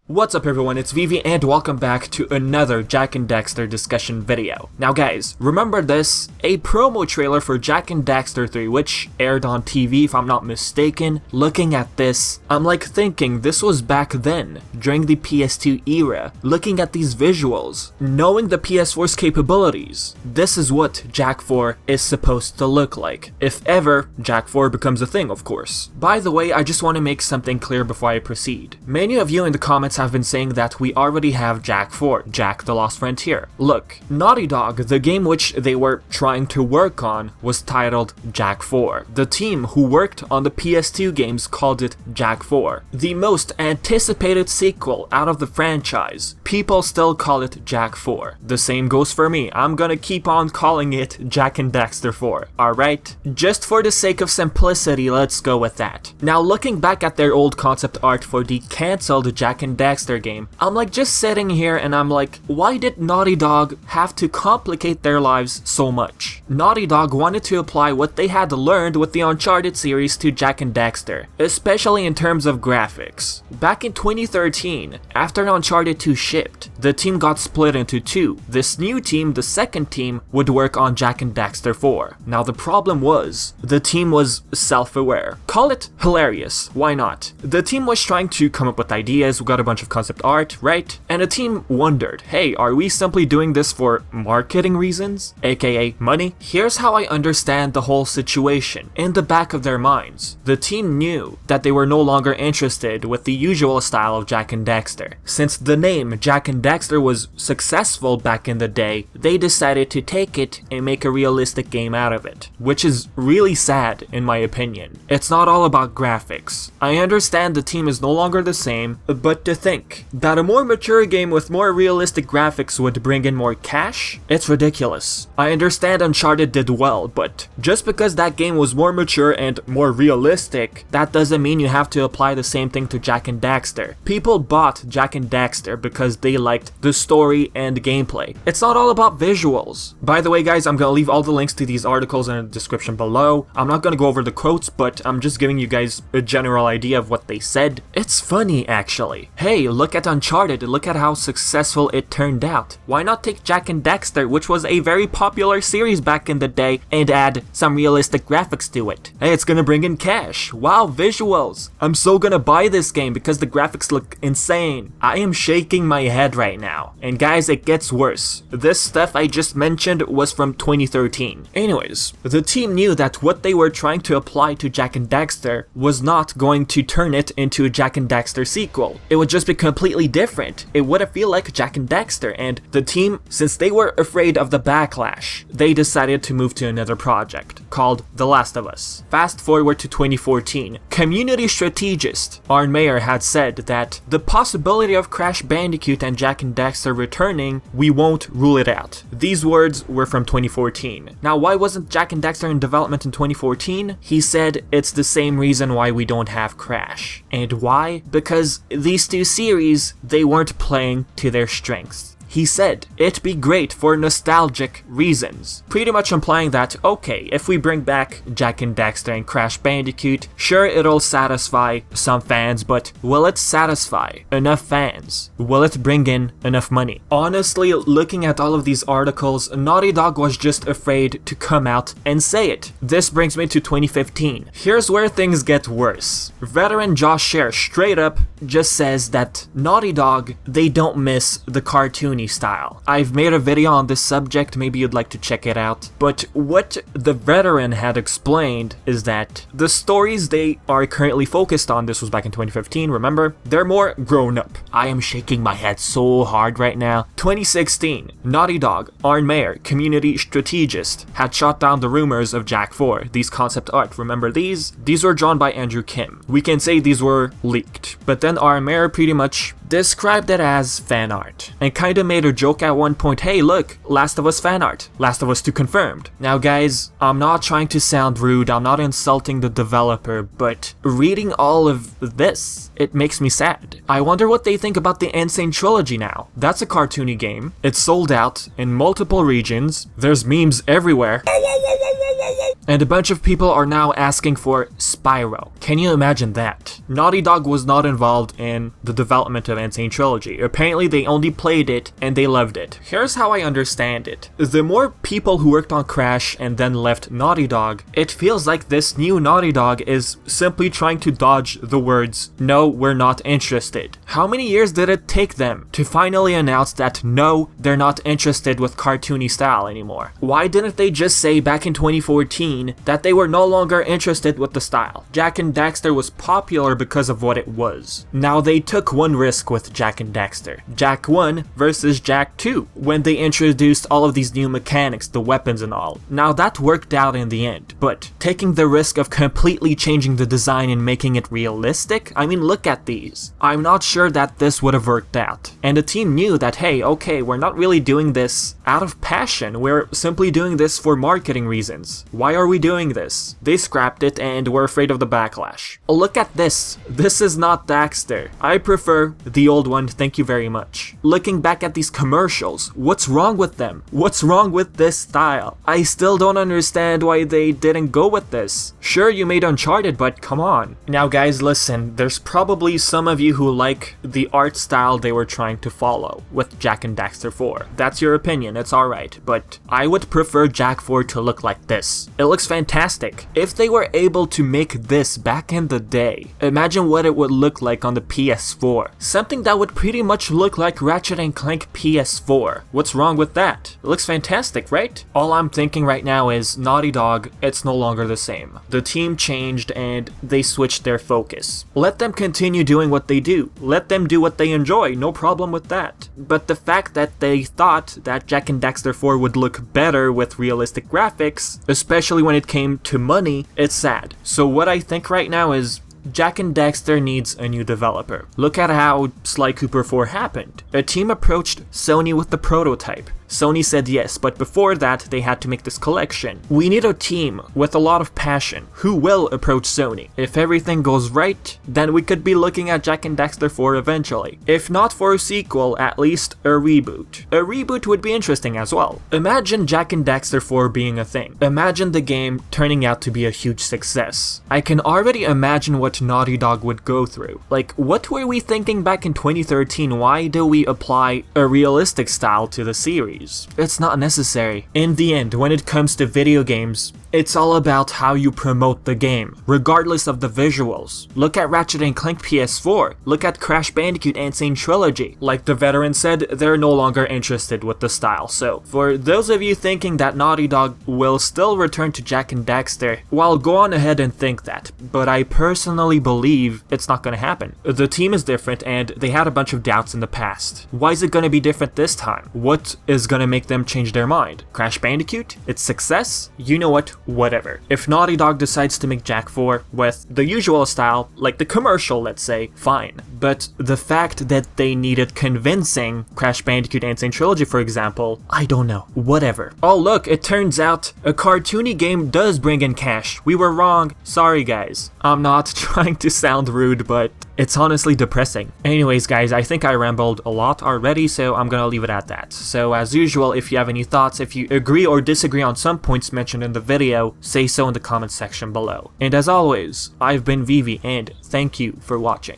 What's up everyone, it's Vivi and welcome back to another Jak and Daxter discussion video. Now guys, remember this? A promo trailer for Jak and Daxter 3 which aired on TV if I'm not mistaken. Looking at this, I'm like thinking this was back then, during the PS2 era. Looking at these visuals, knowing the PS4's capabilities, this is what Jak 4 is supposed to look like. If ever, Jak 4 becomes a thing of course. By the way, I just want to make something clear before I proceed. Many of you in the comments have been saying that we already have Jak 4, Jak the Lost Frontier. Look, Naughty Dog, the game which they were trying to work on, was titled Jak 4. The team who worked on the PS2 games called it Jak 4. The most anticipated sequel out of the franchise. People still call it Jak 4. The same goes for me. I'm gonna keep on calling it Jak and Daxter 4, alright? Just for the sake of simplicity, let's go with that. Now looking back at their old concept art for the cancelled Jak and Daxter game, I'm like just sitting here and I'm like, why did Naughty Dog have to complicate their lives so much? Naughty Dog wanted to apply what they had learned with the Uncharted series to Jak and Daxter, especially in terms of graphics. Back in 2013, after Uncharted 2 shipped, the team got split into two. This new team, the second team, would work on Jak and Daxter 4. Now the problem was, the team was self-aware. Call it hilarious, why not? The team was trying to come up with ideas, we got a bunch of concept art, right? And the team wondered, hey, are we simply doing this for marketing reasons? AKA money? Here's how I understand the whole situation. In the back of their minds, the team knew that they were no longer interested with the usual style of Jak and Daxter. Since the name Jak and Daxter was successful back in the day, they decided to take it and make a realistic game out of it. Which is really sad in my opinion. It's not all about graphics. I understand the team is no longer the same, but to think that a more mature game with more realistic graphics would bring in more cash? It's ridiculous. I understand Uncharted did well, but just because that game was more mature and more realistic, that doesn't mean you have to apply the same thing to Jak and Daxter. People bought Jak and Daxter because they liked the story and gameplay. It's not all about visuals. By the way guys, I'm gonna leave all the links to these articles in the description below. I'm not gonna go over the quotes, but I'm just giving you guys a general idea of what they said. It's funny actually. Hey, look at Uncharted, look at how successful it turned out. Why not take Jak and Daxter, which was a very popular series back in the day, and add some realistic graphics to it? Hey, it's gonna bring in cash. Wow, visuals. I'm so gonna buy this game because the graphics look insane. I am shaking my head right now. And guys, it gets worse. This stuff I just mentioned was from 2013. Anyways, the team knew that what they were trying to apply to Jak and Daxter was not going to turn it into a Jak and Daxter sequel. It would just be completely different. It wouldn't feel like Jak and Daxter, and the team, since they were afraid of the backlash, they decided to move to another project called The Last of Us. Fast forward to 2014. Community strategist Arne Meyer had said that the possibility of Crash Bandicoot and Jak and Daxter returning, we won't rule it out. These words were from 2014. Now why wasn't Jak and Daxter in development in 2014? He said it's the same reason why we don't have Crash. And why? Because these two series, they weren't playing to their strengths. He said it'd be great for nostalgic reasons, pretty much implying that, okay, if we bring back Jak and Daxter and Crash Bandicoot, sure it'll satisfy some fans, but will it satisfy enough fans? Will it bring in enough money? Honestly, looking at all of these articles, Naughty Dog was just afraid to come out and say it. This brings me to 2015. Here's where things get worse. Veteran Josh Scher straight up just says that Naughty Dog, they don't miss the cartoony style. I've made a video on this subject, maybe you'd like to check it out, but what the veteran had explained is that the stories they are currently focused on, this was back in 2015, remember? They're more grown up. I am shaking my head so hard right now. 2016, Naughty Dog, Arne Meyer, community strategist, had shot down the rumors of Jak 4, these concept art. Remember these? These were drawn by Andrew Kim. We can say these were leaked, but then Arne Meyer pretty much described it as fan art, and kinda made a joke at one point, hey look, Last of Us fan art, Last of Us 2 confirmed. Now guys, I'm not trying to sound rude, I'm not insulting the developer, but reading all of this, it makes me sad. I wonder what they think about the Insane Trilogy now. That's a cartoony game, it's sold out in multiple regions, there's memes everywhere. And a bunch of people are now asking for Spyro. Can you imagine that? Naughty Dog was not involved in the development of Insane Trilogy. Apparently they only played it and they loved it. Here's how I understand it. The more people who worked on Crash and then left Naughty Dog, it feels like this new Naughty Dog is simply trying to dodge the words, "No, we're not interested." How many years did it take them to finally announce that no, they're not interested with cartoony style anymore? Why didn't they just say back in 2014 that they were no longer interested with the style? Jak and Daxter was popular because of what it was. Now they took one risk with Jak and Daxter. Jak 1 versus Jak 2 when they introduced all of these new mechanics, the weapons and all. Now that worked out in the end, but taking the risk of completely changing the design and making it realistic? I mean, look at these. I'm not sure that this would have worked out. And the team knew that, hey, okay, we're not really doing this out of passion, we're simply doing this for marketing reasons. Why are we doing this? They scrapped it and were afraid of the backlash. Look at this. This is not Daxter. I prefer the old one, thank you very much. Looking back at these commercials, what's wrong with them? What's wrong with this style? I still don't understand why they didn't go with this. Sure, you made Uncharted, but come on. Now guys, listen, there's probably some of you who like the art style they were trying to follow with Jak and Daxter 4. That's your opinion, it's alright, but I would prefer Jak 4 to look like this. It looks fantastic. If they were able to make this back in the day, imagine what it would look like on the PS4. Something that would pretty much look like Ratchet & Clank PS4. What's wrong with that? It looks fantastic, right? All I'm thinking right now is Naughty Dog, it's no longer the same. The team changed and they switched their focus. Let them continue doing what they do. Let them do what they enjoy, no problem with that. But the fact that they thought that Jak and Daxter 4 would look better with realistic graphics, especially when it came to money, it's sad. So what I think right now is Jak and Daxter needs a new developer. Look at how Sly Cooper 4 happened. A team approached Sony with the prototype. Sony said yes, but before that they had to make this collection. We need a team with a lot of passion who will approach Sony. If everything goes right, then we could be looking at Jak and Daxter 4 eventually. If not for a sequel, at least a reboot. A reboot would be interesting as well. Imagine Jak and Daxter 4 being a thing. Imagine the game turning out to be a huge success. I can already imagine what Naughty Dog would go through. Like, what were we thinking back in 2013? Why do we apply a realistic style to the series? It's not necessary. In the end, when it comes to video games, it's all about how you promote the game, regardless of the visuals. Look at Ratchet & Clank PS4, look at Crash Bandicoot Insane Trilogy. Like the veteran said, they're no longer interested with the style. So, for those of you thinking that Naughty Dog will still return to Jak and Daxter, well, go on ahead and think that, but I personally believe it's not gonna happen. The team is different and they had a bunch of doubts in the past. Why is it gonna be different this time? What is gonna make them change their mind? Crash Bandicoot? Its success? You know what? Whatever. If Naughty Dog decides to make Jak 4 with the usual style, like the commercial, let's say, fine. But the fact that they needed convincing Crash Bandicoot Insane Trilogy, for example, I don't know. Whatever. Oh look, it turns out a cartoony game does bring in cash. We were wrong. Sorry guys. I'm not trying to sound rude, but it's honestly depressing. Anyways guys, I think I rambled a lot already, so I'm gonna leave it at that. So as usual, if you have any thoughts, if you agree or disagree on some points mentioned in the video, say so in the comment section below. And as always, I've been Vivi, and thank you for watching.